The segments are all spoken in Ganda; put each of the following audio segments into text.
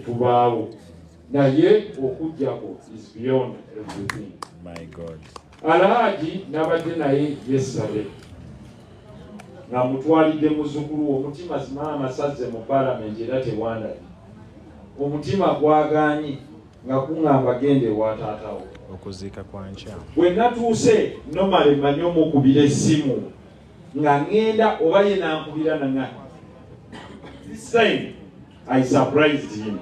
tubaawo naye okujjako is beyond everything. My God. Alhaji nabadde naye yesterday nga mutwalidde muzzukulu omutima zimaama sazze mu parliament era tewandali omutima gwagaanyi nga kuŋŋamba gende ewa taatawo okuziika kwa nkya. bwe natuuse nomale mmanyi omukubira essimu nga ŋŋenda oba ye nankubira nanga. This time I surprised him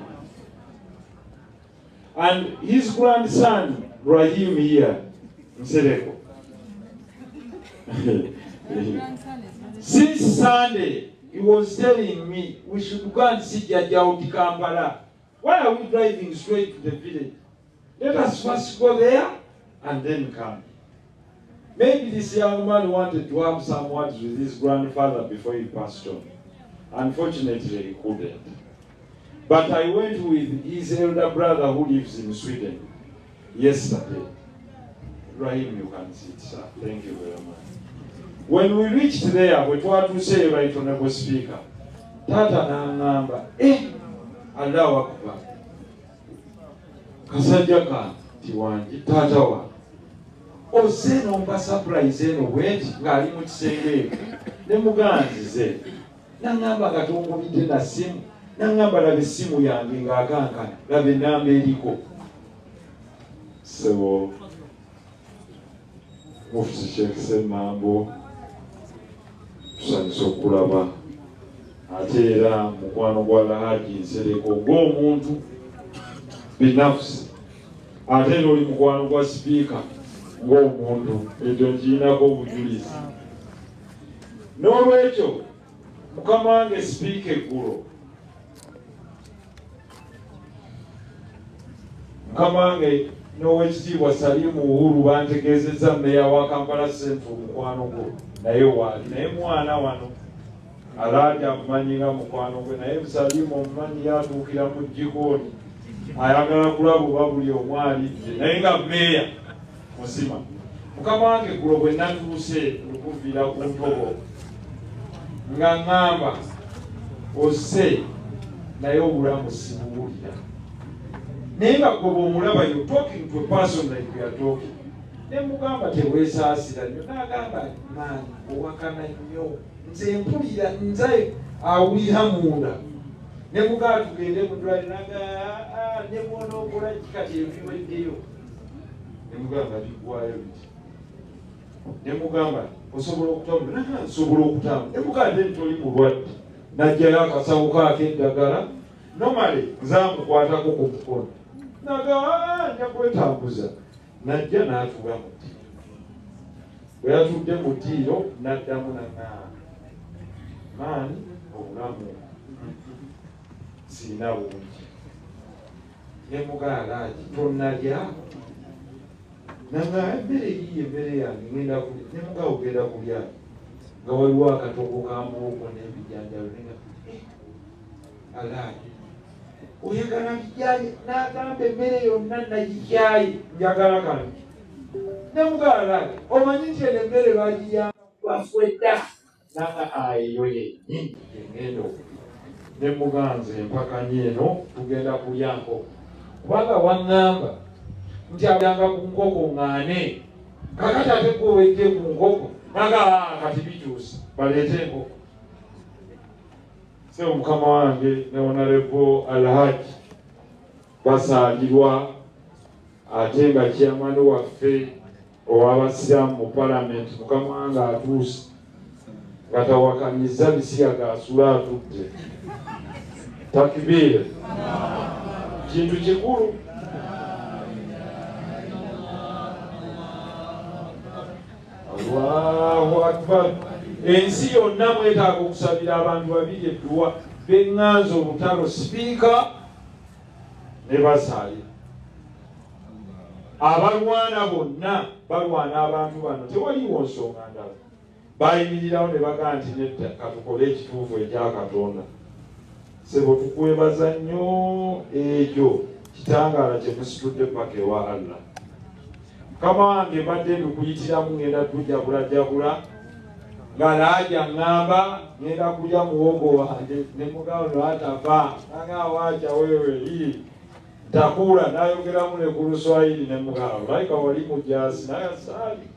and his grandson Rahim here Nsereko. Since Sunday, he was telling me we should go and see Jaja Kampala. Why are we driving straight to the village? Let us first go there and then come. Maybe this young man wanted to have some words with his grandfather before he passed on. Unfortunately, he couldn't. But I went with his elder brother who lives in Sweden yesterday. Rahim, you can sit, sir. Thank you very much. When we reached there, we tried to say right honorable speaker, Tata nangamba, Allahu Akbar. Kasajja ka tiwanji Tata wa. Oseno mba surprise eno weti ngali mu kisenge. Ne muganzize. Nangamba katongobidde na simu. Nangamba labe simu yange ng'akankana. Labe namba eriko. So Mufti Sheikh Semambo tusanyusa okulaba ate era mukwano gwa Alhaji Nsereko ng'omuntu binafsi ate n'oli mukwano gwa sipiika ng'omuntu ekyo nkirinako obujulizi. N'olwekyo mukama wange sipiika eggulo mukama wange n'owekitiibwa Salimu Uhuru bantegeezezza mmeeya wa Kampala Central mukwano gwo naye waali naye mwana wano Alhaji amumanyi nga mukwano gwe naye Salimu omumanyi yatuukira mu jikooni ayagala kulaba oba buli omu alidde naye nga mmeeya muzima. Mukama wange eggulo bwe natuuse okuviira ku ntobo nga ŋŋamba osse naye obulamu sibuwulira. Naye nga gwe bw'omulaba you're talking to a person like we are talking. Ne mugamba teweesaasira nnyo n'agamba maani owakana nnyo nze mpulira nze awulira munda. Ne mugamba tugende mu ddwaliro n'agamba ne bw'onookola kikati ebiweddeyo. Ne mugamba biggwayo biti. Ne mugamba osobola okutambula nsobola okutambula. Ne mugamba nti toli mulwadde n'ajjayo akasawo kaako eddagala nomale nzaamukwatako ku mukono. Naga nja kwetambuza najja n'atuula mu ddiiro. Bwe yatudde mu ddiiro n'addamu naŋŋamba maani obulamu sirina bungi. Ne mugamba Alhaji tonnalya naŋŋamba emmere yiye emmere yange ngenda kulya. Ne mugamba ogenda kulya nga waliwo akatogo ka muwogo n'ebijanjalo nenga Alhaji oyagala bijjaye n'agamba emmere yonna nagikyaye njagala kano. Ne mugamba Alhaji omanyi nti eno emmere bagiyamba bafwedda nanga eyo yennyini engendo. Ne mugamba nze empakanye eno tugenda kulya nkoko kubanga waŋŋamba nti abyanga ku nkoko ŋŋaane kakati ate gwe wejje ku nkoko naga kati bikyusa baleete enkoko. Sebo mukama wange ne Honorable Alhaji basaalirwa ate nga chairman waffe ow'abasiraamu mu parliament mukama wange atuuse nga tawakanyizza bisiyaga asula atudde. Takbir. Kintu kikulu. Allahu Akbar. Ensi yonna mwetaaga okusabira abantu babiri edduwa beŋŋanza olutalo sipiika ne basaalira. Abalwana bonna balwana abantu bano tewaliwo nsonga ndala. Bayimirirawo ne bagamba nti nedda katukole ekituufu ekya Katonda. Sebo tukwebaza nnyo ekyo kitangaala kye musitudde paka ewa Allah. Mukama wange mbadde ndikuyitiramu ngenda tujjagulajjagula nga laaja ngamba ngenda kulya muwogo wange ne mugabo atava nanga wacha wewe hii takula nayogeramu ne ku Luswahili ne mugabo laika wali mujasi naye sali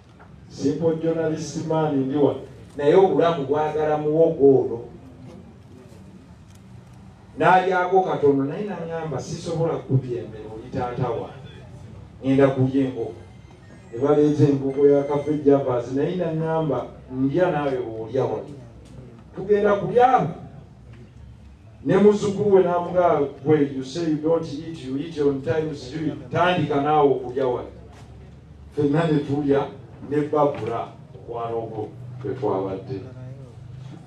simple journalist man ndiwa naye obulamu bwagala muwogo ono n'alyako katono naye nangamba sisobola kubyembera oli taata wange ngenda kulya enkoko ne baleeta enkoko ya kafe javas naye nangamba ndya naawe olya wali tugenda kulya ne muzzukulu we n'amugamba gwe you say you don't eat you eat on time sijui tandika naawe okulya wali ffenna ne tulya ne babula okwano ogwo kwe twabadde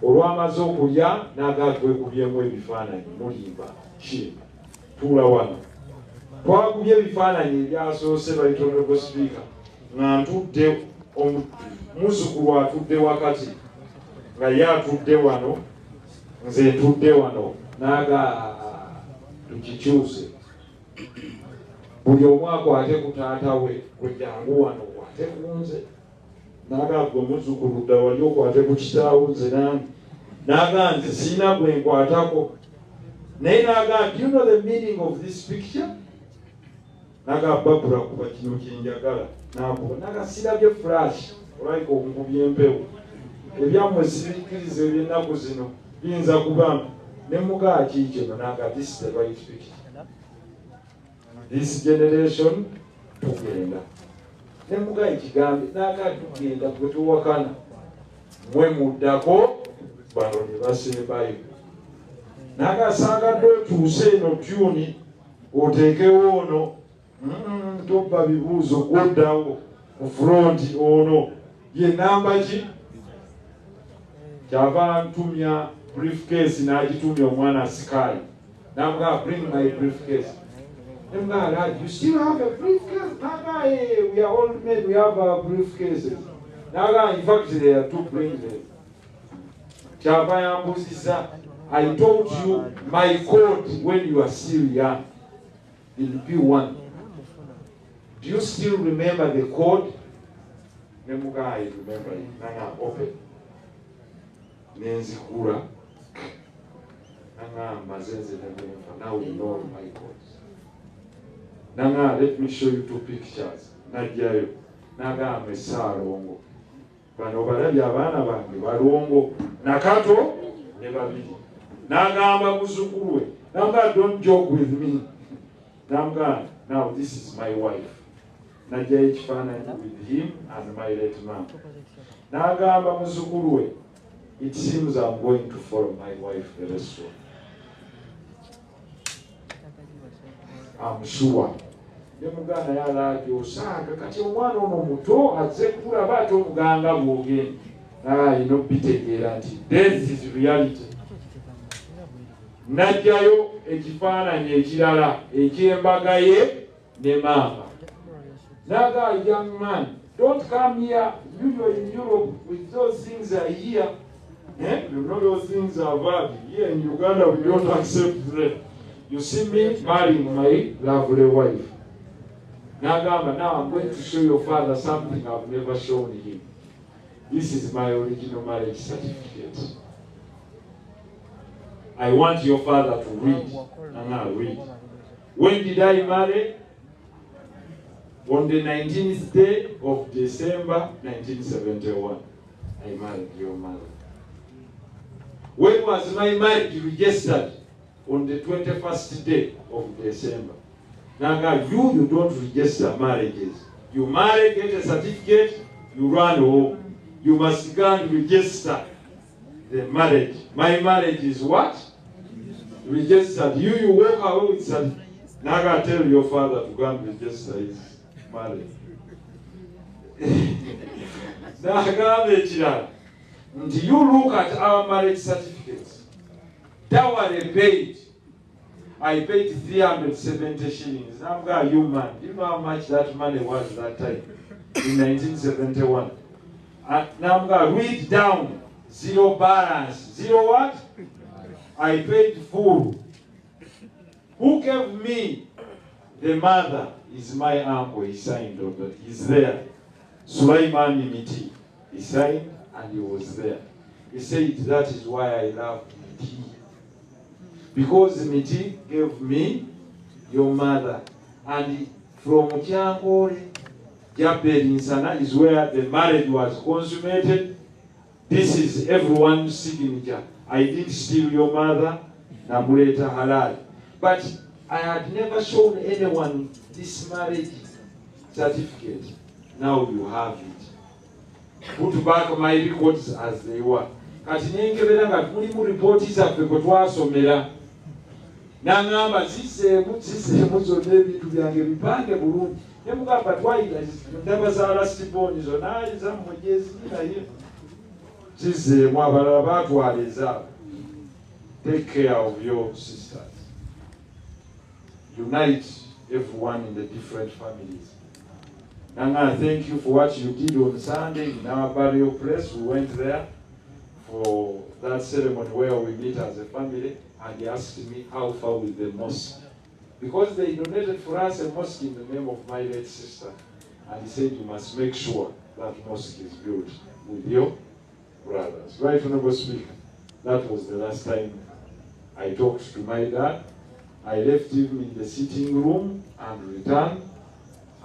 olwamaze okulya n'agaa twekubyemu ebifaananyi mulimba ki tuula wano twakubye ebifaananyi ebyasoose baitondeko sipiika nga ntudde muzzukulu atudde wakati nga ye atudde wano nze ntudde wano n'agaa tukikyuse buli omu akwate ku taata we gwe jangu wano okwate ku nze n'agaa gwe muzzukulu dda wali okwate ku kitaawo nze nange n'agaa nze siina gwe nkwatako naye n'agaa do you know the meaning of this picture n'agaa babula kuba kino kyenjagala n'agaa sirabye flash olaika okukubya empewo ebyammwe sibikiriza eby'ennaku zino biyinza kubanga ne mugaa kiikino n'agaa this is the right picture this generation tugenda ne mugaa ekigambe n'agaa tugenda gwe tuwakana mwe muddako bano ne basembayo n'agaa saagadde otuuse eno tyuni oteekewo ono tobba bibuuzo gwoddawo mu fronti ono ye namba ki kyava ntumya briefcase n'agitumya omwana asikaali n'amugaa bring my briefcase nemugaa lad you still have a briefcase n'agaa we are old men we have our briefcases n'agaa in fact they are two bring them kyava yambuzizza I told you my code when you are still young will be one. Do you still remember the code? Nemugaa I remember it. Nanga open. Nenzikura. Nanga mazenze nemuemfa. Now we know my codes. Nanga let me show you two pictures. Najjayo. Nanga amesa alongo. Bano balabye abaana bange balongo. Nakato ne babiri. Nagamba muzzukulu we. Nanga don't joke with me. Nanga now this is my wife. Najjayo ekifaananyi with him and my late mom. Nagamba muzzukulu we. It seems I'm going to follow my wife very soon. I'm sure. Nemuganda yalaajo osanga kati omwana ono muto azze kulaba ate omuganga bw'ogenda ino bitegeera nti this is reality. Najjayo ekifaananyi ekirala eky'embaga ye ne maama. Naga young man, don't come here. Usually in Europe with those things are here. You know those things are bad. Here in Uganda we don't accept them. You see me marrying my lovely wife. Nagamba, now I'm going to show your father something I've never shown him. This is my original marriage certificate. I want your father to read. And I'll read. When did I marry? On the 19th day of December 1971. I married your mother. When was my marriage registered? On the 21st day of December. Now, you don't register marriages. You marry, get a certificate, you run home. You must go and register the marriage. My marriage is what? Registered. You walk away with certificate. Now, I tell your father to go and register his marriage. Now, do you look at our marriage certificates? Dowry paid. I paid 370 shillings. I'm a human. Do you know how much that money was that time? In 1971. Now I'm going to read down. Zero balance. Zero what? I paid full. Who gave me? The mother is my uncle. He signed over. He's there. Sulaiman Miti. He signed and he was there. he said, that is why I love Miti. Because Miti gave me your mother. And from Kyangole, Jaberinsana is where the marriage was consummated. This is everyone's signature. I didn't steal your mother, Namuleta Halal. But I had never shown anyone this marriage certificate. Now you have it. Put back my records as they were. Kati nenkebera nga tuli mu report zaffe kwe twasomera. N'angamba ziseemu zonna ebintu byange bipange bulungi. Ne mugamba twayita ndaba za lastborn zonna zammwe gyeziri naye ziseemu abalala baatwala ezaabwe. Take care of your sisters. Unite everyone in the different families. Nanga, thank you for what you did on Sunday in our burial place. We went there for that ceremony where we meet as a family, and he asked me how far with the mosque. Because they donated for us a mosque in the name of my late sister. And he said, you must make sure that mosque is built with your brothers. Right, Honorable Speaker? That was the last time I talked to my dad. I left him in the sitting room and returned,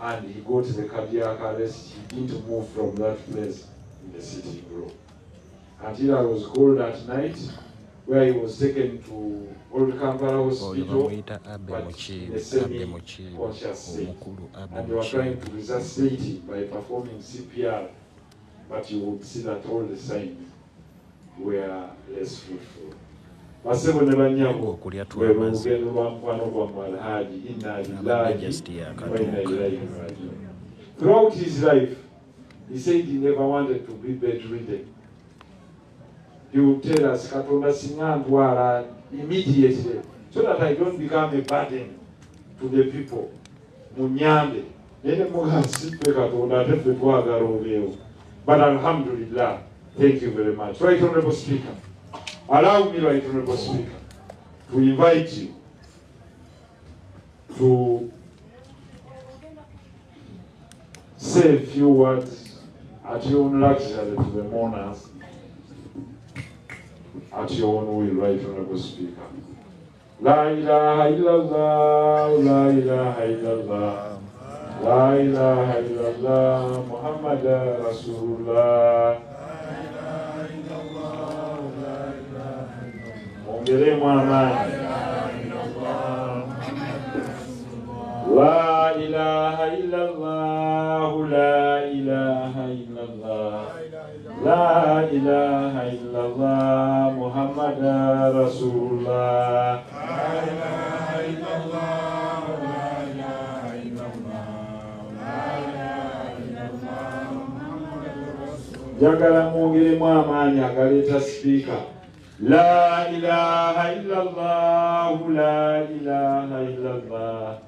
and he got the cardiac arrest. He didn't move from that place in the sitting room until I was called at night, where he was taken to Old Kampala Hospital, but in a semi-conscious state. And they were trying to resuscitate him by performing CPR, but you would see that all the signs were less fruitful. Basebo ne banyabo bwe lugendo lwa mukwano gwammwe Alhaji inna lillahi wa inna ilaihi raji'un. Throughout his life, he said he never wanted to be bedridden. He would tell us, Katonda singa ntwala immediately, so that I don't become a burden to the people. Munyambe. Nene muhasipe Katonda ate ffe twagala obeewo. But alhamdulillah, thank you very much. Right, Honorable Speaker. Allow me, Right Honorable Speaker, to invite you to say a few words at your own luxury to the mourners, at your own will, Right Honorable Speaker. La ilaha illallah, la ilaha illallah, la ilaha illallah, Muhammad Rasulullah. Ongeremu amani. La ilaha illallah, la ilaha illallah, la ilaha illallah, Muhammad Rasulullah. La ilaha illallah, la ilaha illallah, la ilaha illallah, Muhammad Rasulullah. Jagala mwongeremu amani agaleta speaker. La ilaha illallah, la ilaha illallah,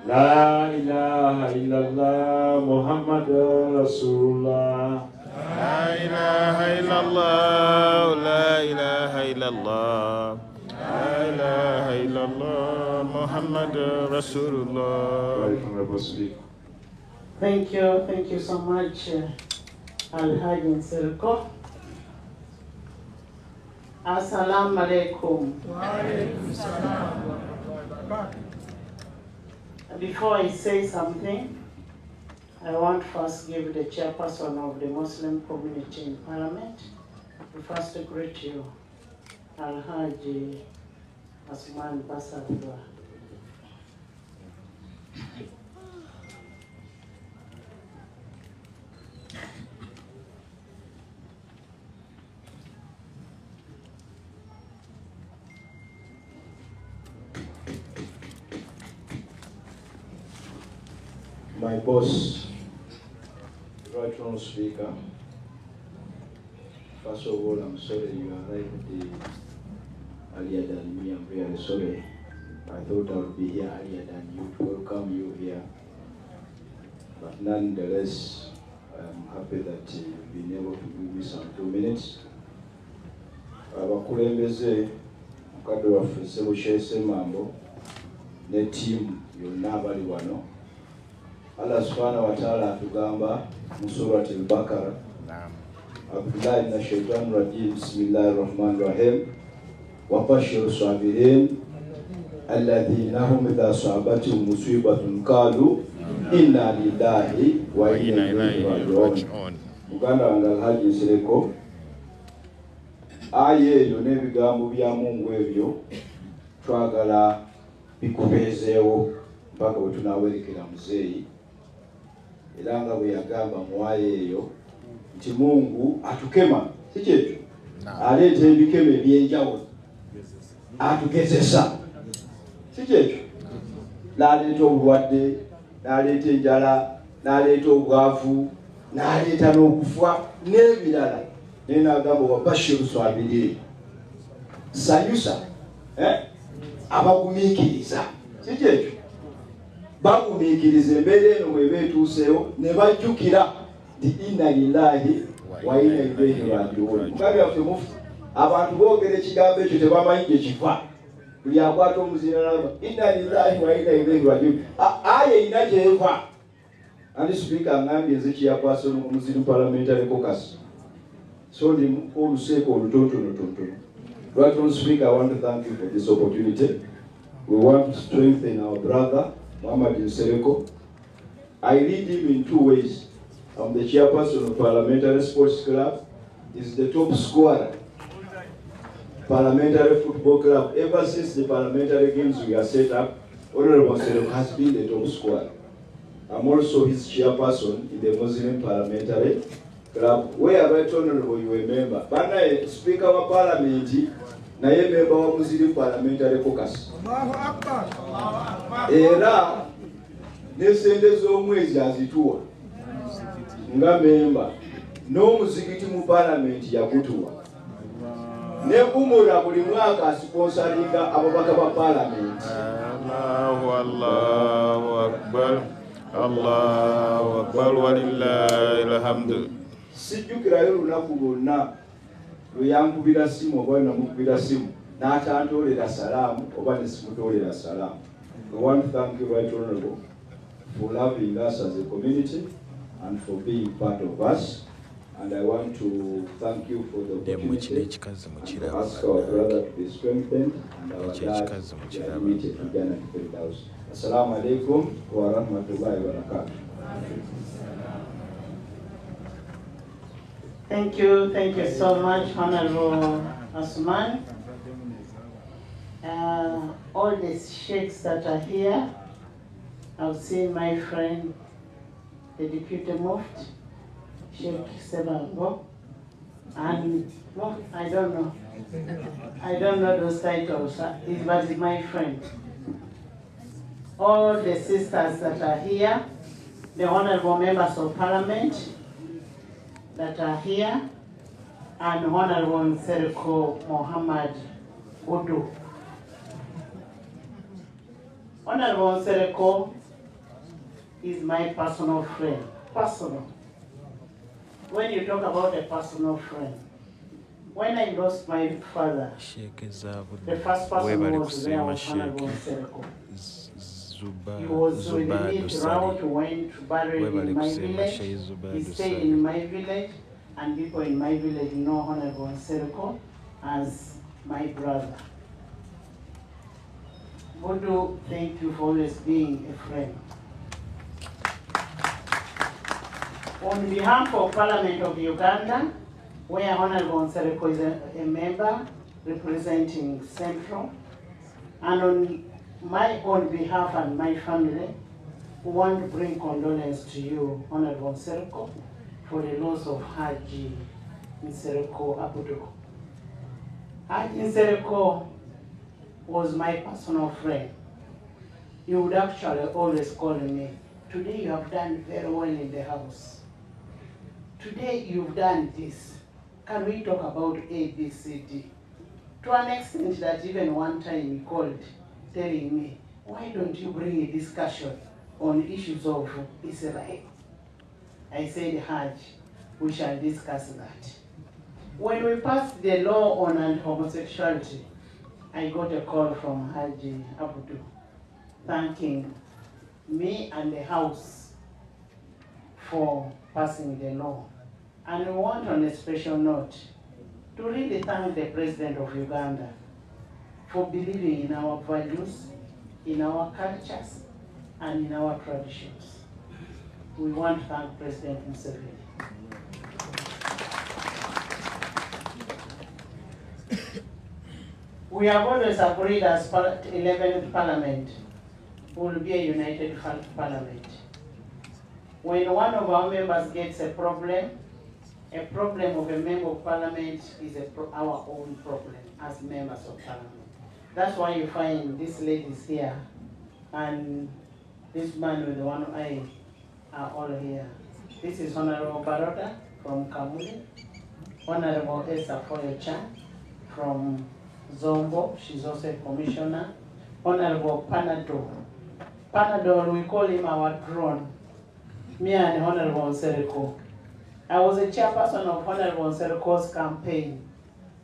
la ilaha illallah, Muhammad Rasulullah. La ilaha illallah, la ilaha illallah, la ilaha illallah, Muhammad Rasulullah. Thank you so much, Alhaji Nsereko. Assalamu alaikum. Before I say something, I want to first give the chairperson of the Muslim community in Parliament to first greet you, Alhaji Asman Basadwa. My boss, Right Honourable Speaker, first of all, I'm sorry you arrived earlier than me. I'm really sorry. I thought I would be here earlier than you to welcome you here. But nonetheless, I'm happy that you've been able to give me some 2 minutes. Abakulembeze mukadde waffe Ssebukyese Mambo ne team yonna abali wano. Allah subhanahu wa ta'ala atugamba mu surati al-Baqara Abdullah ibn Shaitan Rajim, Bismillahir Rahmanir Rahim. وَبَشِّرِ الصَّابِرِينَ الَّذِينَ هُمْ إِذَا أَصَابَتْهُمْ مُصِيبَةٌ قَالُوا إِنَّا لِلَّهِ وَإِنَّا إِلَيْهِ رَاجِعُونَ. Muganda wange Alhaji Nsereko, aye eyo n'ebigambo bya Mungu ebyo twagala bikubeezeewo mpaka bwe tunaawerekera muzeeyi, era nga bwe yagamba mu aya eyo nti Mungu atukema, si kyekyo, aleeta ebikemo ebyenjawulo, atugezesa, si kyekyo, n'aleeta obulwadde, n'aleeta enjala, n'aleeta obwavu, n'aleeta n'okufa n'ebirala. Naye n'agamba wabashiru swabiriin, sanyusa abagumiikiriza, si kyekyo, bagumiikiriza embeera eno bw'eba etuuseewo ne bajjukira nti inna lillahi wa inna ilayhi raaji'uun. Mugabe waffe mufu, abantu boogera ekigambo ekyo tebamanyi gye kiva. Buli akwata omuzira n'agamba inna lillahi wa inna ilayhi raaji'uun, aya erina gy'eva. Andi Sipiika angambye nze kiyakwasa omuziri parliamentary caucus, so ndi oluseeko olutonotono. Right on, Speaker, I want to thank you for this opportunity. We want to strengthen our brother Muhammad Nsereko. I lead him in two ways. I'm the chairperson of Parliamentary Sports Club. He's the top scorer. Parliamentary Football Club. Ever since the parliamentary games we are set up, Honorable Nsereko has been the top scorer. I'm also his chairperson in the Muslim Parliamentary Club, where Right Honorable you a member. Bana Speaker of Parliament, naye member wa Muslim Parliamentary Caucus. Era nesende z'omwezi azituwa nga memba, n'omuzikiti mu Parliament yagutuwa, ne umura buli mwaka asponsoringa ababaka ba Parliament. Allahu Akbar, Allahu Akbar walillahil hamdu. Sijjukirayo lunaku lwonna lwe yankubira simu oba namukubira simu n'atantoolera salaamu oba ne simutoolera salaamu. We want to thank you, Right Honorable, for loving us as a community and for being part of us. And I want to thank you for the opportunity and to ask our brother to be strengthened and our dad to be admitted to Ghana to Firdaus. Assalamu alaikum wa rahmatullahi wa barakatuh. Thank you so much, Honorable Asman. All the sheikhs that are here, I've seen my friend, the Deputy Mufti, Sheikh Sebango, and I don't know those titles, but he's my friend. All the sisters that are here, the honorable members of parliament that are here, and Honorable Nsereko Muhammad Udu. Honorable Nsereko is my personal friend. Personal. When you talk about a personal friend, when I lost my father, the first person who was there was Honorable Nsereko. He was with me throughout, went buried in my village. He stayed in my village, and people in my village know Honorable Nsereko as my brother. Bodo, thank you for always being a friend. On behalf of Parliament of Uganda, where Honorable Nsereko is a member representing Central, and on my own behalf and my family, we want to bring condolence to you, Honorable Nsereko, for the loss of Haji Nsereko Abudu. Haji Nsereko was my personal friend. He would actually always call me, today you have done very well in the house. Today you've done this. Can we talk about A, B, C, D? To an extent that even one time he called, telling me, why don't you bring a discussion on issues of Israel? I said, Hajj, we shall discuss that. When we passed the law on homosexuality, I got a call from Haji Abudu thanking me and the House for passing the law. And we want, on a special note, to really thank the President of Uganda for believing in our values, in our cultures, and in our traditions. We want to thank President Museveni. We have always agreed as 11th Parliament will be a united Parliament. When one of our members gets a problem of a member of Parliament is our own problem as members of Parliament. That's why you find these ladies here and this man with the one eye are all here. This is Honorable Barota from Kamuli, Honorable Esa Foyochan from Zombo, she's also a commissioner. Honorable Panadol. Panadol, we call him our drone. Me and Honorable Nsereko. I was a chairperson of Honorable Nsereko's campaign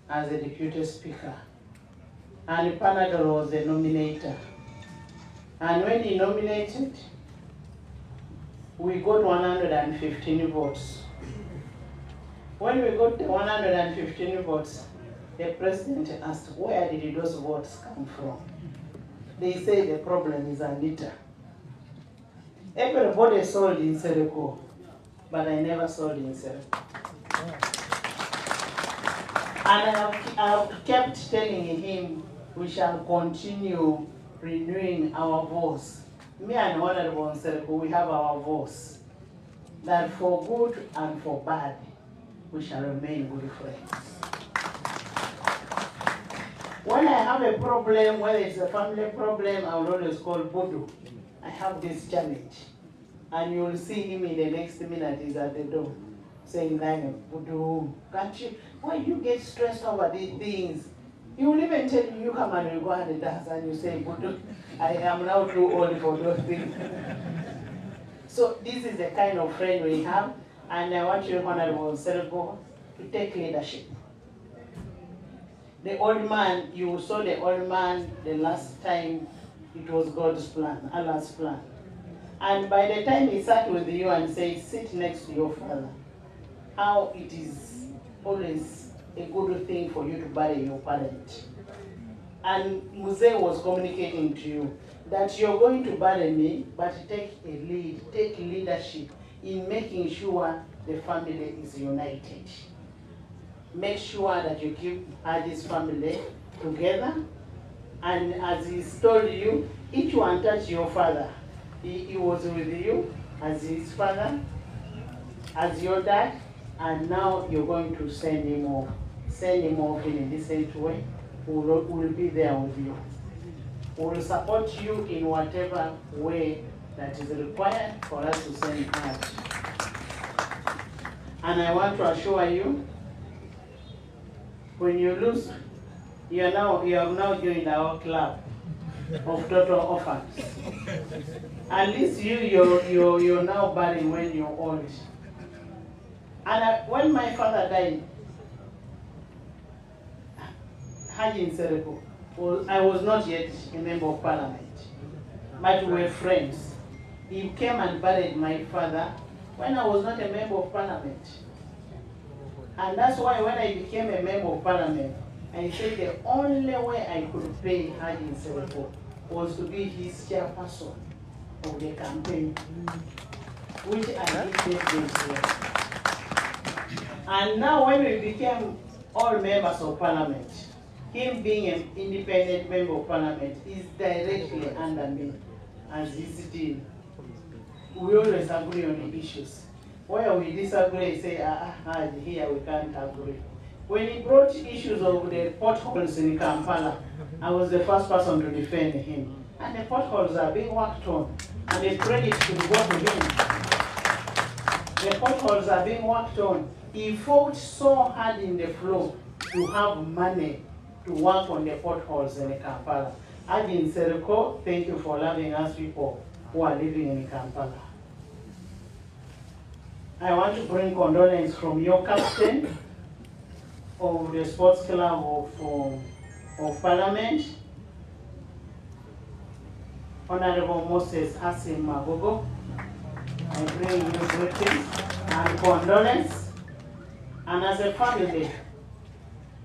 as a deputy speaker. And Panadol was the nominator. And when he nominated, we got 115 votes. When we got the 115 votes, the president asked, where did those votes come from? They say the problem is Anita. Everybody sold in Nsereko, but I never sold in Nsereko. And I have kept telling him we shall continue renewing our voice. Me and Honorable Nsereko, we have our voice. That for good and for bad, we shall remain good friends. When I have a problem, whether it's a family problem, I will always call Bodo. I have this challenge. And you will see him in the next minute, he's at the door, saying, Bodo, can't you, why do you get stressed over these things? He will even tell you, you come and you go and dance, and you say, Bodo, I am now too old for those things. So this is the kind of friend we have, and I want you, Honorable Nsereko, to take leadership. The old man, you saw the old man the last time, it was God's plan, Allah's plan. And by the time he sat with you and said, sit next to your father, how it is always a good thing for you to bury your parent. And Muse was communicating to you that you're going to bury me, but take a lead, take leadership in making sure the family is united. Make sure that you keep Haji's family together. And as he's told you, each one touched your father. He was with you as his father, as your dad, and now you're going to send him off. Send him off in a decent way. We'll be there with you. We'll support you in whatever way that is required for us to send Haji. And I want to assure you, when you lose, you have now joined our club of total orphans. At least you're now burying when you're old. And when my father died, Haji Nsereko, I was not yet a member of Parliament, but we were friends. He came and buried my father when I was not a member of Parliament. And that's why when I became a member of Parliament, I said the only way I could pay Haji Nsereko was to be his chairperson of the campaign, which I did this year. And now when we became all members of Parliament, him being an independent member of Parliament is directly under me as his dean. We always agree on the issues. Where we disagree, say, here we can't agree. When he brought issues of the potholes in Kampala, I was the first person to defend him. And the potholes are being worked on, and the credit should go to him. The potholes are being worked on. He fought so hard in the floor to have money to work on the potholes in Kampala. Haji Nsereko, thank you for loving us people who are living in Kampala. I want to bring condolence from your captain of the sports club of Parliament, Honorable Moses Hassim Magogo. I bring you greetings and condolence And as a family,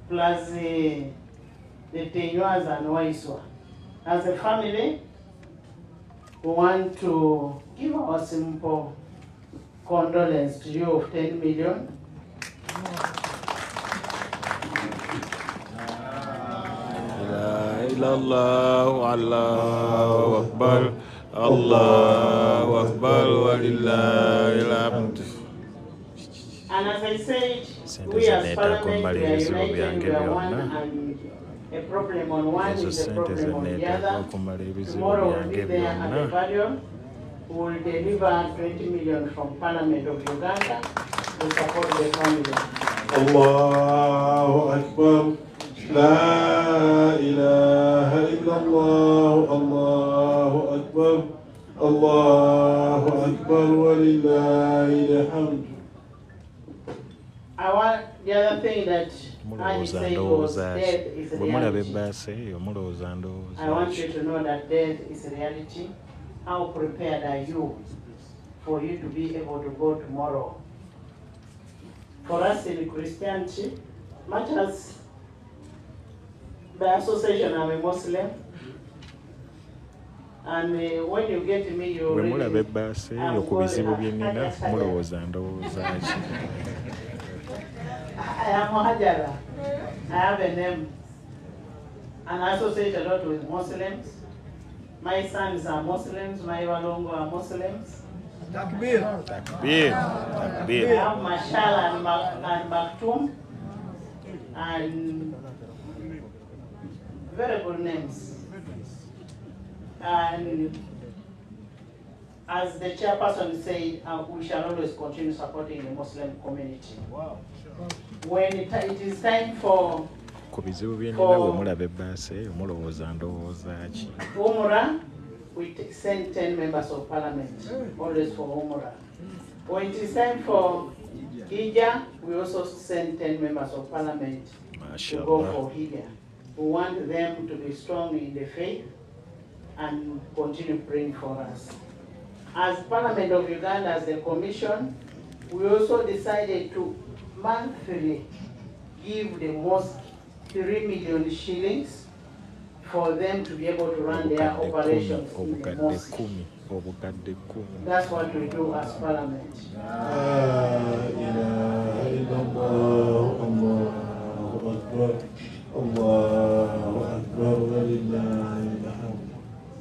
plus the Tenywas and Waiswa, as a family, we want to give our simple condolence to you of 10 million. Allahu Akbar, Allahu Akbar, walillahil hamd. And as I said, we as parliament, we are united, we are one, and a problem on one is a problem on the other. Tomorrow we'll be there at the pavilion. We will deliver 20 million from Parliament of Uganda to support the family. Allahu Akbar. La ilaha illallah. Allahu Akbar. Allahu Akbar. Walillahil hamd. I want the other thing that I say was death is a reality. I want you to know that death is a reality. How prepared are you for you to be able to go tomorrow? For us in Christianity, much as by association I'm a Muslim, and when you get to me, you really, I am Mohajara. I have a name, and I associate a lot with Muslims. My sons are Muslims, my Walongo are Muslims. Takbir. Takbir. Takbir. I have Mashal and Maktoum, and very good names. And as the chairperson said, we shall always continue supporting the Muslim community. Wow. When it is time for Umura, we send 10 members of parliament, always for Umura. When it is time for Hija, we also send 10 members of parliament to go for Hija. We want them to be strong in the faith and continue praying for us. As Parliament of Uganda, as the Commission, we also decided to monthly give the mosque 3 million shillings for them to be able to run their operations in the mosque. That's what we do as Parliament.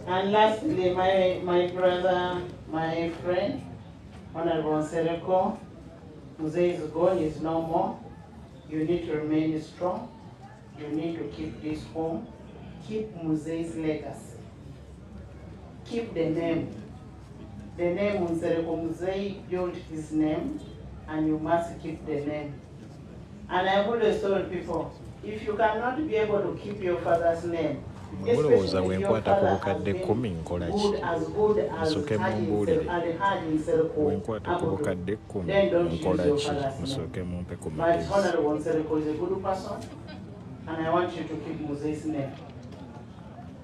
And lastly, my brother, my friend, Honorable Nsereko, Mzee is gone, is no more. You need to remain strong. You need to keep this home. Keep Muzee's legacy. Keep the name. The name Nsereko Mzee built his name, and you must keep the name. And I've always told people, if you cannot be able to keep your father's name, especially if your father has been good as Haji Nsereko, then don't use your father's name. But Honorable Nsereko is a good person, and I want you to keep Muzee's name.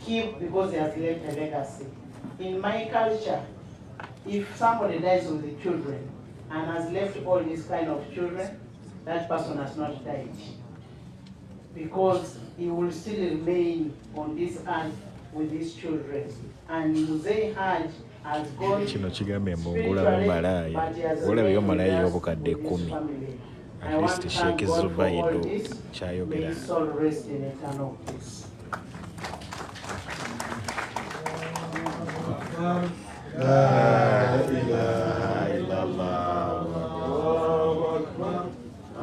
Keep, because he has left a legacy. In my culture, if somebody dies with the children and has left all these kind of children, that person has not died. Because he will still remain on this earth with his children. And Mzee Haj has gone spiritually, but he has remained with us, with his family. I want to thank God for all this. May his soul rest in eternal peace. La ilaha illallah.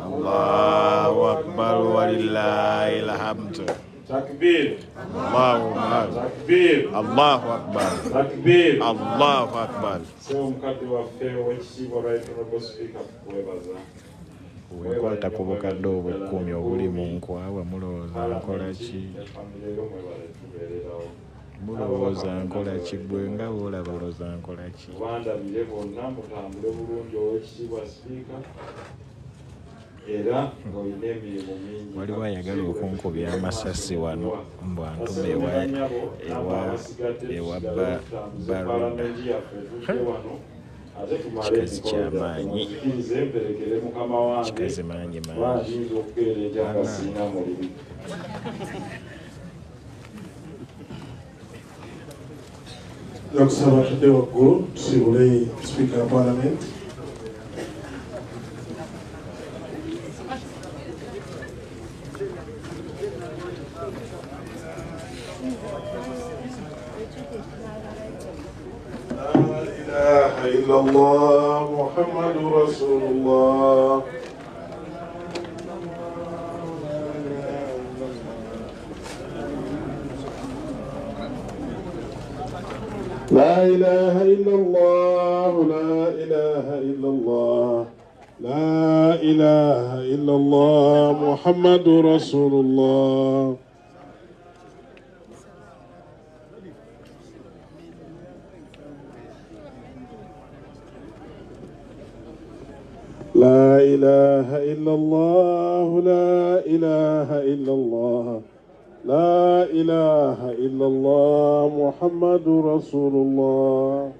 Allahu Akbar walillahil hamd. Takbir. Allahu Akbar. Takbir. Allahu Akbar. Takbir. Allahu Akbar. Seo mukadde waffe w'ekitiibwa Right Honorable Speaker kwebaza. Wekwata ku bukadde obukkumi obuli mu nkwawa mulowooza nkola ki? Mulowooza nkola ki gwe nga bw'olaba olowooza nkola ki? Bandamire bonna mutambule bulungi ow'ekitiibwa Speaker. Era ng'olina emirimu mingi. Waliwo ayagala okunkubya amasasi wano mbwantume ewa Baruda. ate tumale emikoloekirize mperekere mukama wange bayinza okukeereja nga siina mulimu. Nakusaba tudde waggulu tusibule Speaker wa Parliament. La ilaha illallah Muhammadur Rasulullah. لا إله إلا الله لا إله إلا الله لا إله إلا الله محمد رسول الله. لا إله إلا الله لا إله إلا الله لا إله إلا الله محمد رسول الله.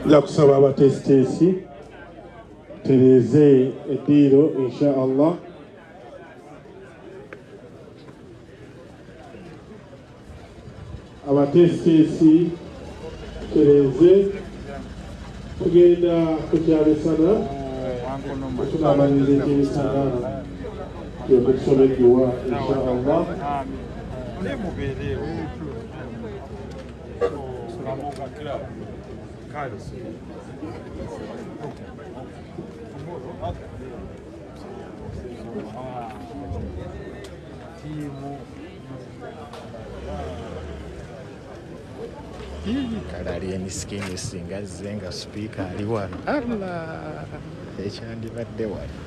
Nakusaba abatesitesi tereze eddiiro insha Allah. Abatesitesi tereze tugenda kukyalesana tunamaliriza ekyemisana yokutusomeddwa insha Allah. Kale ali emisikini singa azze nga sipiika ali wano, Allah ekyandibadde wano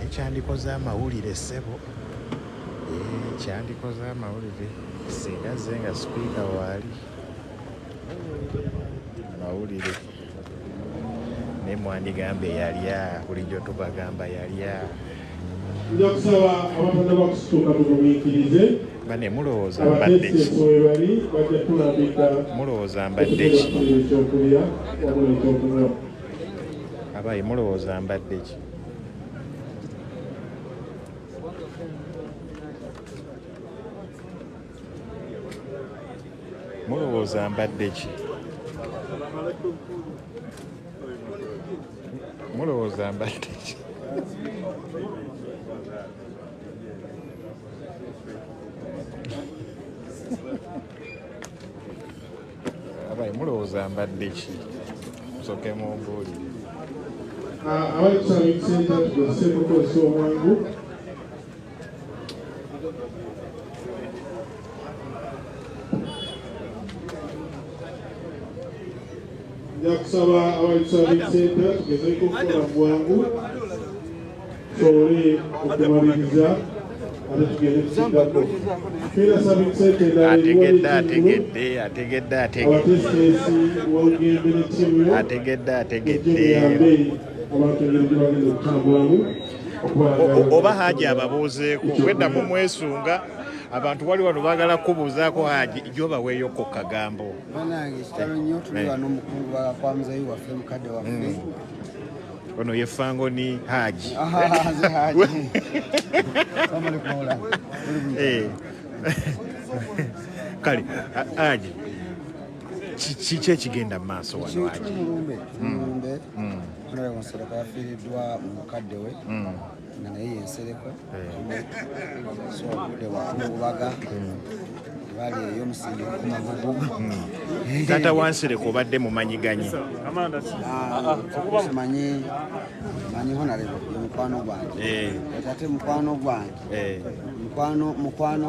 ekyandikoze amawulire ssebo, ekyandikoze amawulire singa azze nga sipiika waali amawulire ne mwandigambe yalya bulijjo tubagamba yalya. Nja kusaba abatanda bakusituuka tugumiikirize. Bane mulowooza mbadde ki? Mulowooza mbadde ki? Abayi mulowooza mbadde ki? Mulowooza mbadde ki? Mulowooza mbadde ki? Abayi mulowooza mbadde ki? Musooke mumbuulire. Abali kusaba ekisenta tugezeeko kukozesa omwangu. Nja kusaba abali kusaba ekisenta tugezeeko okukola mu bwangu tusobole okumaliriza ate tugende kusiddako. Twinasaba ekisenta Ategedde abatesitesi walugembe ne ttiimu yo ategedde abantu engeri gye bagenda okutambulamu oba Haji ababuuzeeko wedda mumwesunga abantu wali wano baagala kubuuzaako Haji gy'obaweeyo ku kagambo. Banange kitalo nnyo tuli wano omukungu kwa muzeeyi waffe mukadde waffe. Ono ye Fangoni Haji. Nze Haji. Somali kuola. Kale Haji kiki ekigenda mu maaso wano Haji? Mulumbe. Onoyo Nsereko yafiiriddwa mukadde we. Nga naye ye Nsereko. So obudde wakubaga. Bali eyo musingi ku magugu. Taata wa Nsereko obadde mumanyiganye? Manyi honalebo mukwano gwange. Tate mukwano gwange. Mukwano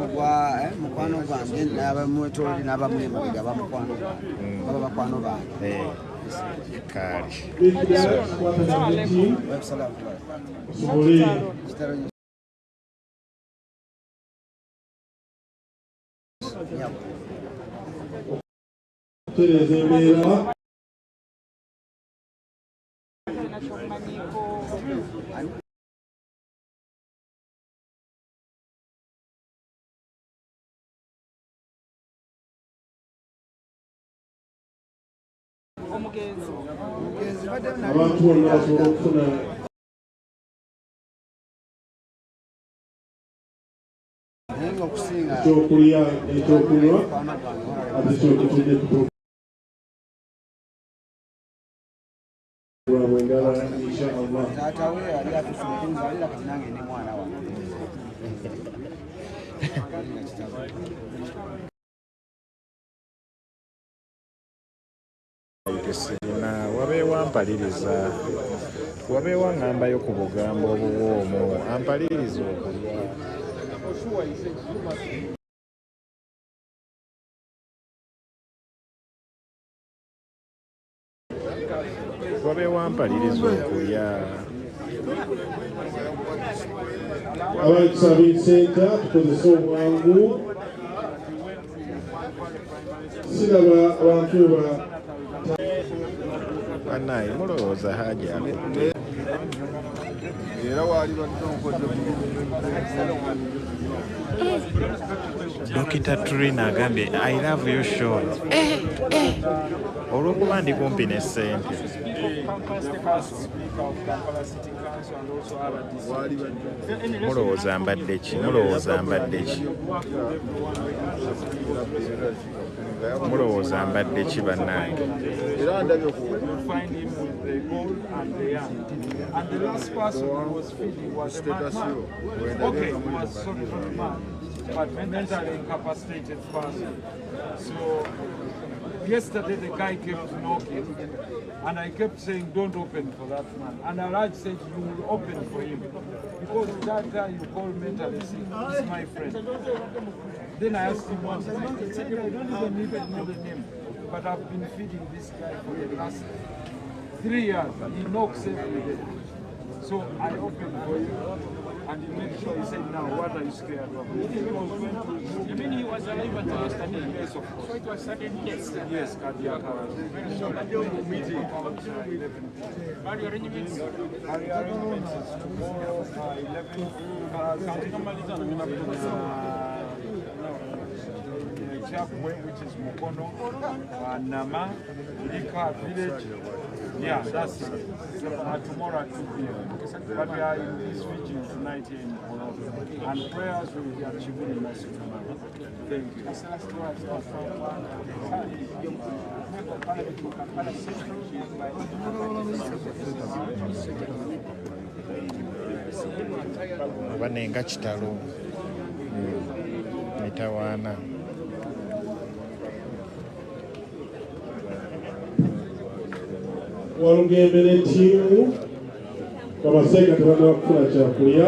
gwange n'abamwetoolodde n'abamwemabega bamukwano gwange. Baba bakwano bange. Kale. Tereza embeera abantu bonna basobola okufuna ekyokulya ekyokunywa ate kyokitudde programu endala inshallah. Taatawe yali atusuubira alira kati nange ndi mwana wange. Sirina wabeewo ampaliriza, wabeewo aŋŋambayo ku bugambo obuwoomu ampaliriza okulya. Wabeewo ampaliriza okulya. Abali ku senta tukozesa obwangu. Siraba abantu Bannaye mulowooza Hajji akutte. Dokita Trina agambye I love you show. Olw'okuba ndi kumpi ne ssente. Mulowooza mbadde ki? Mulowooza mbadde ki? Mulowooza mbadde ki bannange? And the last person who was feeding was a man. Okay, he was sort of a man, but mentally incapacitated person. So yesterday the guy kept knocking, and I kept saying, "Don't open for that man." And Alaj said, "You will open for him because that guy you call mentally sick is my friend." Then I asked him once, he said, "I don't even know the name, but I've been feeding this guy for the last 3 years. He knocks every day." So I opened for him, and he made sure, he said, "Now, what are you scared of?" You mean he was alive at yesterday? Yes, of course. So it was sudden death? Yes, cardiac arrest. Meeting. Are the arrangements? The arrangements is tomorrow, 11. Chapwe, which is Mukono, Nama, Lika village. Yeah, that's it. Tomorrow at 2 p.m. But we are in this vigil tonight here in Mukono. And prayers will be achieved in Mosque tomorrow. Thank you. Banenga kitalo mitawaana. Walugembe n'ettiimu Kamasega tebalina kufuna kyakulya.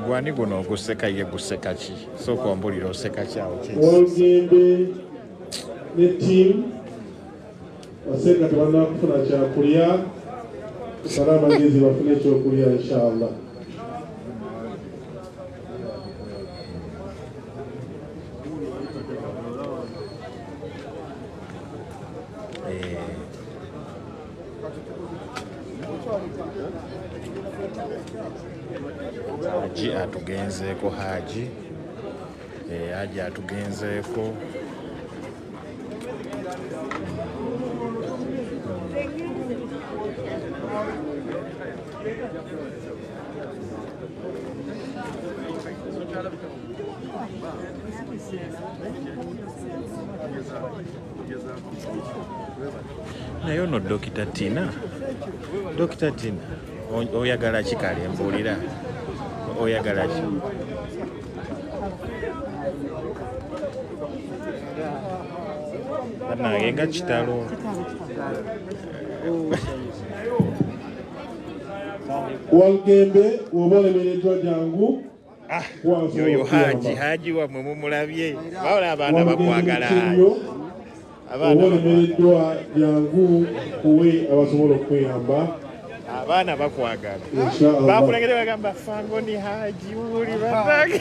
Gwani guno oguseka ye guseka ki? Sooka ombulira oseka kyawo ki? Walugembe n'ettiimu Kamasega tebalina kufuna kyakulya. Tusale amagezi bafune ekyokulya inshallah. Haji atugenzeeko Haji. Haji atugenzeeko. Naye ono Dokita Tina. Dokita Tina. Oyagala ki kale mbuulira? Oyagala ki? Bannange nga kitalo. Walugembe oba olemereddwa jangu. Yoyo Haji wamwe mumulabye. Bawula abaana bakwagala. Oba olemereddwa jangu kuwe abasobola okweyamba. Abaana bakwagala. Bakulengere bagamba fango ni Haji wuli bannange.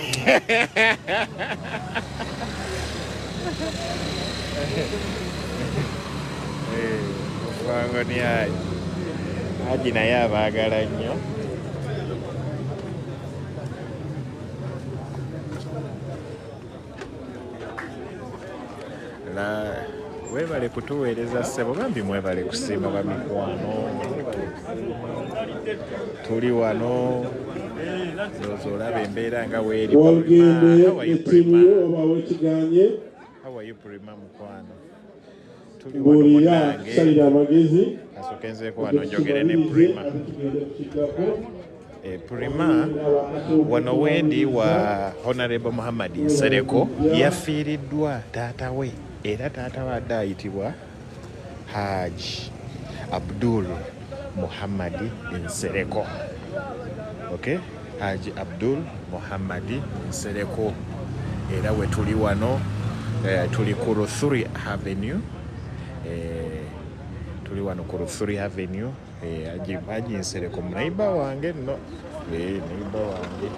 Fango ni Haji. Haji naye abaagala nnyo. Webale kutuweereza ssebo bambi mwebale kusiima bamikwano. Tuli wano olaba embeera nga weeri. Walugende ettiimu oba wekiganye mukwano ng'olira salira amagezi kasooka nzeeko wano njogere ne Prima. Prima wano wendi wa Honorable Muhammad Nsereko yafiiriddwa taata we, era taata we adde ayitibwa Haji Abdul Muhammad Nsereko. Okay? Haji Abdul Muhammad Nsereko. Era we tuli wano tuli ku Ruthuri Avenue. Tuli wano ku Ruthuri Avenue. Haji Nsereko neighbor wange nno. Neighbor wange.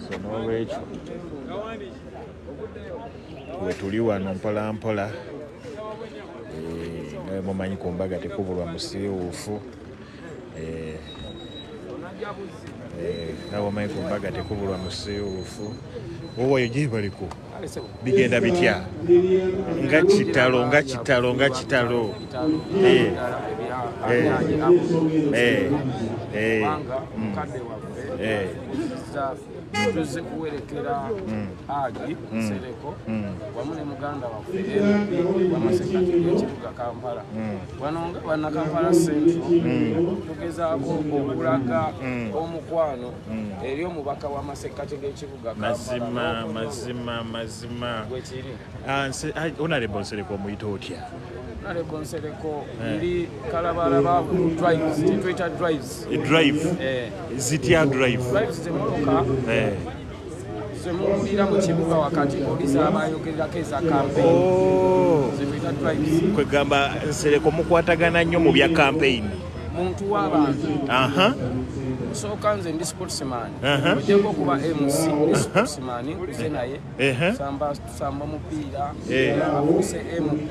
So n'olwekyo we tuli wano mpola mpola. Nawe mumanyi ku mbaga tekubulwa musiiwuufu. Nawe omanyi ku mbaga tekubulwa musiiwuufu. Wowayo gye baliko bigenda bitya nga kitalo tuze kuwerekera Haji Nsereko wamu ne muganda waffe wamasekati y'ekibuga Kampala. Wano nga bana Kampala Central tugezaako okulaga omukwano eri omubaka w'amasekati g'ekibuga Kampala. Mazima Honorable Nsereko omuyita otya? Honorable Nsereko ndi kalabalaba drives, Twitter drives. Drive? Zitya drive? Drives zemotoka zemuwulira mu kibuga wakati poliisi abayogerako eza campaign. Twitter drives. Kwegamba Nsereko mukwatagana nnyo mu bya campaign. Muntu w'abantu. Sooka nze ndi sportsman. Ogyeko kuba MC ndi sportsman nkuze naye. Tusamba mupiira. Afuse MP.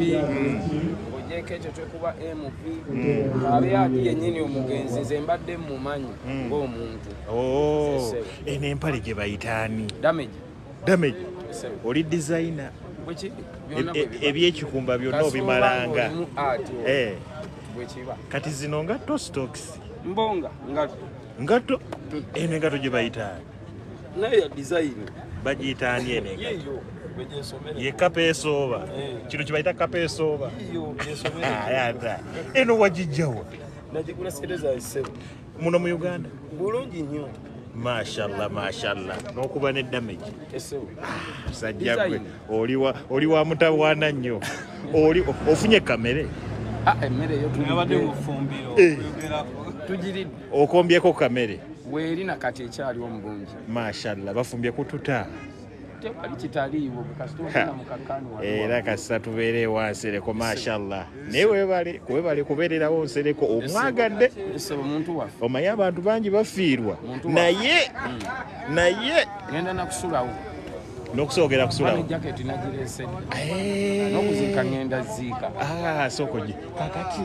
Ogyeko ekyo twekuba MP. Abe Haji yennyini omugenzi nze mbadde mmumanyi ng'omuntu. Eno empale gye bayitaani? Damage. Oli designer. Ebyekikumba byonna obimalanga. Kati zino ngatto stocks. Mbonga ngatto. Eno engatto gye bayitaani? Naye ya design. Bagiyitaani eno engatto? Ye kapa esooba. Kino kye bayita kapa esooba. Ata eno wagijjawa? Nagigula sente za ssebo. Muno mu Uganda? Bulungi nnyo. Mashallah n'okuba ne damage. Sajja gwe oli wa mutawaana nnyo. Ofunye kamere? Emmere yo tulabadde mu ffumbiro. Tugiridde. Okombyeko kamere? Weeri na kati ekyali omulungi. Mashallah bafumbye kututa. Tewali kitaliiwo kasitofuna mu kakani wali. Era kasita tubeere wa Nsereko mashallah. Naye webale kubeererawo Nsereko omwagadde. Esebo muntu waffe. Omanyi abantu bangi bafiirwa. Naye ngenda nakusulawo. N'okusoogera kusulawo. Jaketi nagireese. N'okuziika ngenda ziika. Soko gye. Kakati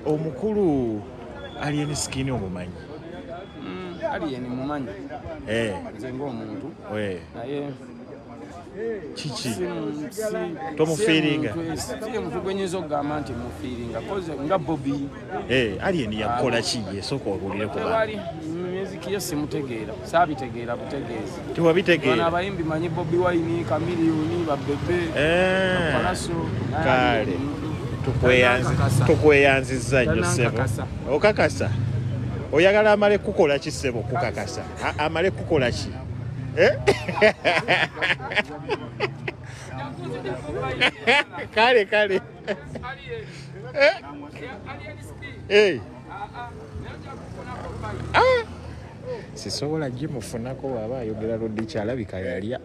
omukulu Alien Skin omumanyi? Alien mumanyi. Nze ng'omuntu. Naye kiki tomufiiringa? Si omuntu gwenyinza okugamba nti mufiiringa koze nga Bobby. Alien yakola ki? Esooka obuulire ku bantu. Music ye simutegeera, saabitegeera butegeezi. Tiwabitegeera? Bano abayimbi manyi Bobby Wine, Chameleone, Babebe, Palaso. Kale tukweyanzizza nnyo ssebo. Okakasa? Oyagala amale kukola ki ssebo kukakasa? Amale kukola ki? Kale. Sisobola gimufunako bw'aba ayogera luddi kyalabika yalya.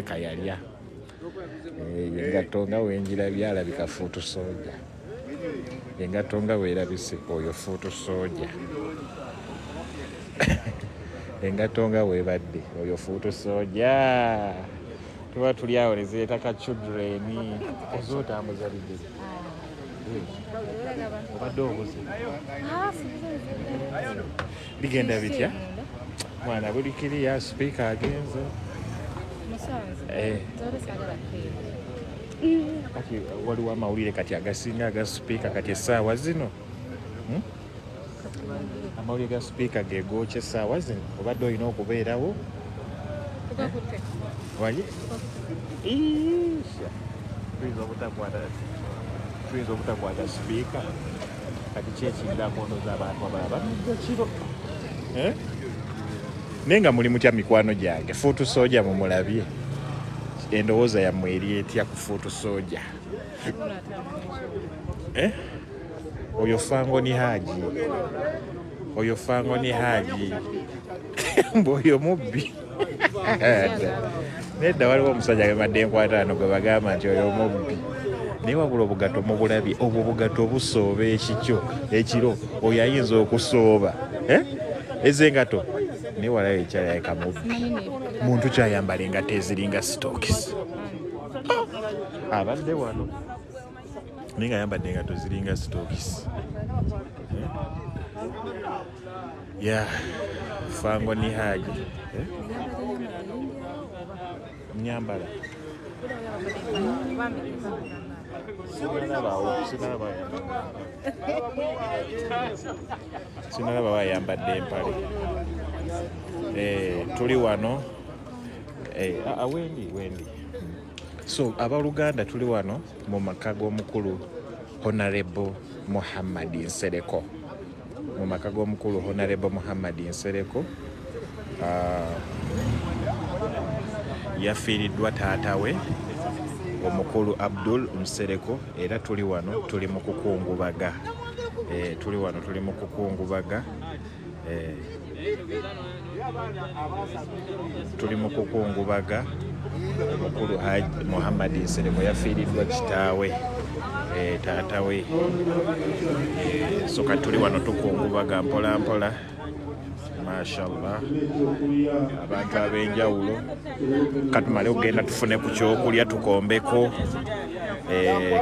Kayalya. Engatto nga wenjirabye alabika fuutu sooja. Engatto nga weerabise oyo fuutu sooja. Engatto nga weebadde oyo fuutu sooja. Tuba tuli awo ne zeeta ka children. Ozootambuza bigere. obadde obuze bigenda bitya mwana buli kiriya sipiika agenze kati waliwo amawulire kati agasinga aga sipiika kati essaawa zino amawulire ga sipiika gegokya essaawa zino obadde olina okubeerawo wali tuyinza obutakwata sipiika kati kyekirira kondo z'abantu abalala bamidde kiro naye nga muli mutya mikwano gyange fuutu sooja mumulabye endowooza yammwe eri etya ku fuutu sooja oyo fango ni haji mbu oyo mubbi nedda waliwo omusajja gebadde enkwataano gwe bagamba nti oyo mubbi naye wabula obugato mubulabye obwo obugato obusooba ekiro oyo ayinza okusooba ezengato naye walayo ekyayayika mubbi muntu kyayambala engato eziringa sitokisi abadde wano naye nga ayambadde engato ziringa sitokisi ya fango ni haji mnyambala sinalaba bayambadde empale tuli wano wendi so abaluganda tuli wano mu maka g'omukulu Honorable Muhammad Nsereko mu maka g'omukulu Honorable Muhammad Nsereko yafiiriddwa taatawe omukulu Abdul Nsereko era tuli wano tuli mu kukungubaga omukulu Muhammad Nsereko yafiiriddwa kitaawe taatawe so kati tuli wano tukungubaga mpola mpola mashallah abantu ab'enjawulo katumale okugenda tufune ku kyokulya tukombeko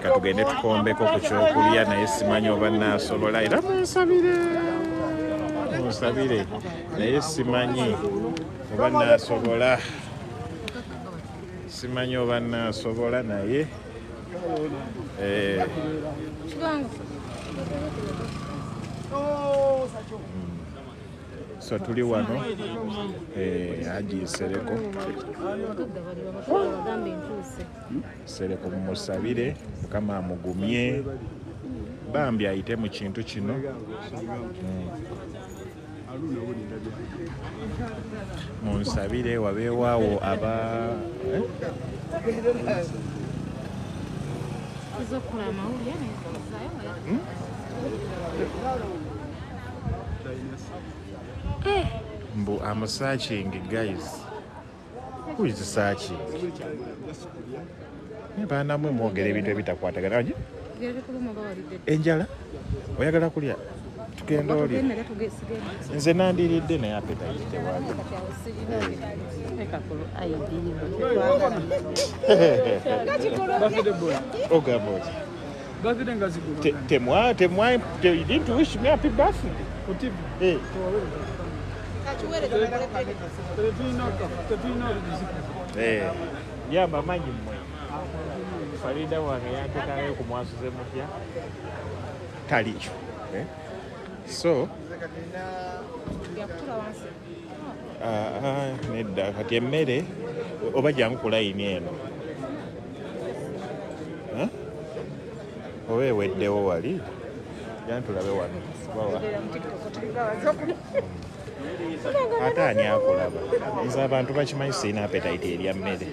katugende tukombeko ku kyokulya naye simanyi oba naasobola era munsabire naye simanyi oba naasobola naye so tuli wano Haji Nsereko mumusabire mukama amugumye bambi ayite mu kintu kino munsabire wabeewaawo mbu I'm searching guys. Who is searching? Baana mwe mwogera ebintu ebitakwatagana nje. Enjala oyagala kulya tugenda oli nze nandiridde naye appetite tewali ogamba temwa you didn't wish me happy birthday. Yamba manyi mmwe Farida wange yantekanayo ku mwasuze mutya taliyo so nedda kati emmere oba jangu ku layini eno oba eweddewo wali jantulabe wano ate ani akulaba nze abantu bakimanyi sirina appetite erya mmere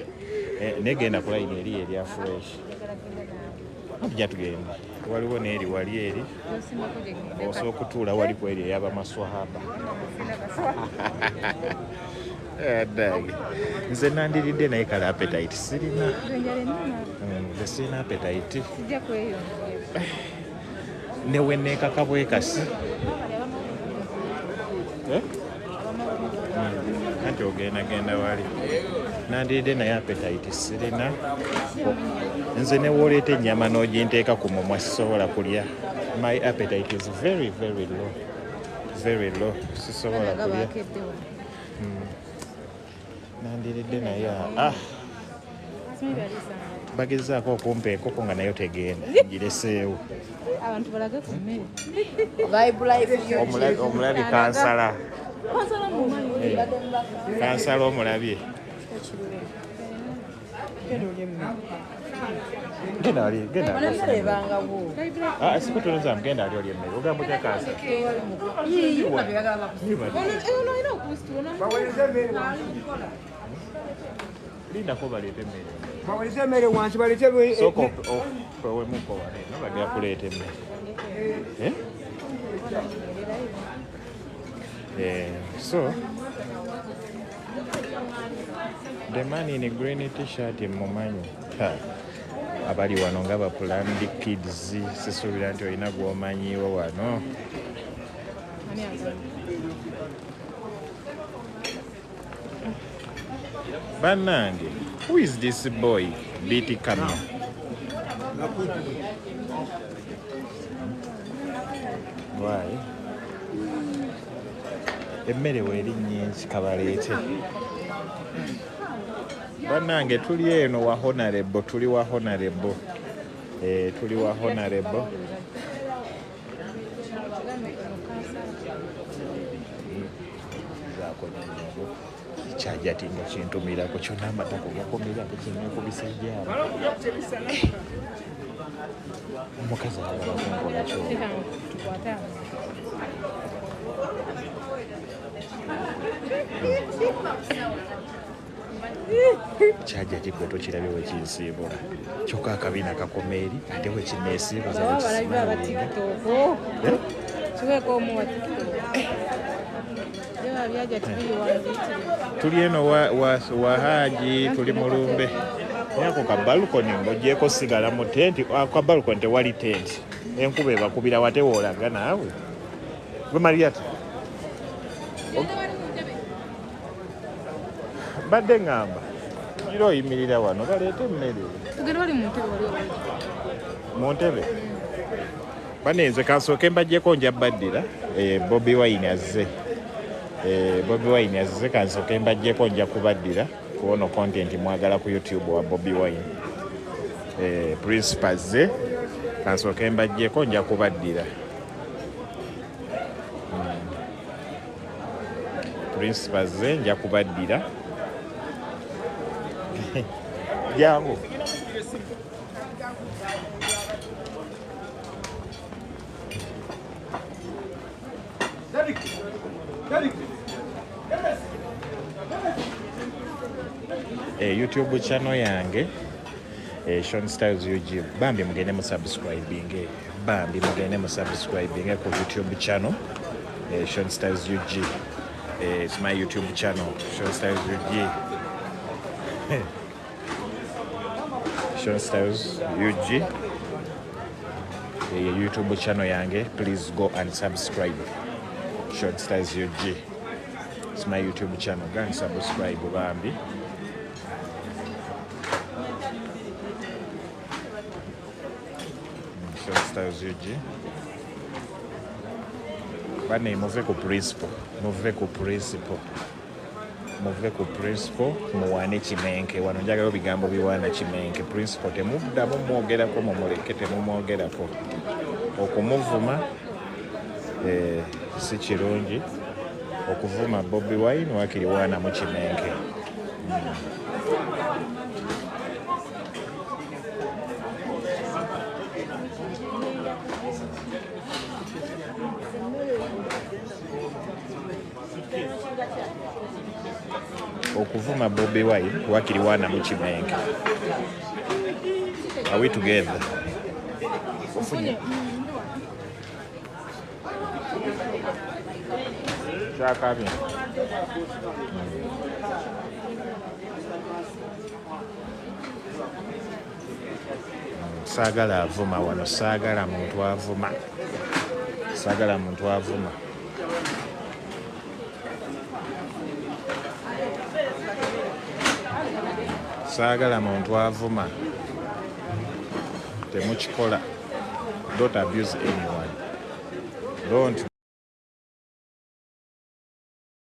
negenda ku layini eri erya fresh tujja tugenda waliwo n'eri wali eri osobola okutuula wali ku eri ey'abamaswahaba addage nze nandiridde naye kale appetite sirina nze sirina appetite newenneekaka bwekasi anti ogenda wali nandiridde naye appetite sirina. Nze ne wooleeta ennyama n'oginteeka ku mumwa sisobola kulya. My appetite is very, very low. Very low. Sisobola kulya. Nandiridde naye bagezaako okumpa enkoko nga nayo tegenda gireseewo. Abantu balage ku mmere. Omulabi kansala. Kansala omulabye. Genda ali. Sikutunuza mugenda ali oli emmere. Ogamba otya kansala? Lindako baleeta emmere. Bawaleze emmere wansi balete soko owemuko wano bagenda kuleeta emmere. So the man in a green t-shirt mumanyi abali wano nga ba planned kids sisuubira nti olina gw'omanyiiwo wano. Bannange, who is this boy? BT Kamya. Why? Emmere weeri nnyingi kabaleete. Bannange tuli eno wa honorable, tuli wa honorable. Tuli wa honorable. Kyajati nga kintumirako kyonna amatako gakomerako kineekubisa ejyabo. Omukazi ayagala kunkola kyo. Kyajati gwe tokirabye wekinsiibula. Kyokka akabiina kakoma eri ate wekineesiibuza tuli eno wa Haji, tuli Mulumbe. Yako ka balcony ng'ogyeko sigala mu tenti. Ka balcony tewali tenti. Enkuba ebakubira wate woolaga naawe. Gwe Mariata. Badde ngamba. Iro oyimirira wano baleete emmere. Tugenda wali mu ntebe wali. Mu ntebe. Banenze kansooke mbaggyeko nja baddira. Bobi Wine azze. Bobi Wine azze kansooke mbaggyeko nja kubaddira kuwono content mwagala ku YouTube wa Bobi Wine. Principal azze kansooke mbaggyeko nja kubaddira. Principal azze nja kubaddira. Jangu. YouTube channel yange Sean Styles UG bambi mugende mu subscribing ku YouTube channel Sean Styles UG. It's my YouTube channel Sean Styles UG. Sean Styles UG YouTube channel yange, please go and subscribe. Sean Styles UG, it's my YouTube channel. Go and subscribe bambi. Sean Styles UG. Bane muve ku principle. Muve ku principle muwane kimenke wano njagala bigambo biwana kimenke. Principle temuddamu mwogerako mumuleke temumwogerako. Okumuvuma si kirungi. Okuvuma Bobi Wine wakiri wana mu kimenke. Okuvuma Bobi Wine wakiri wana mu kimenke. Are we together? Chakabi. Sagala avuma wano, sagala muntu avuma. Sagala muntu avuma. saagala muntu avuma temukikola. Don't abuse anyone. Don't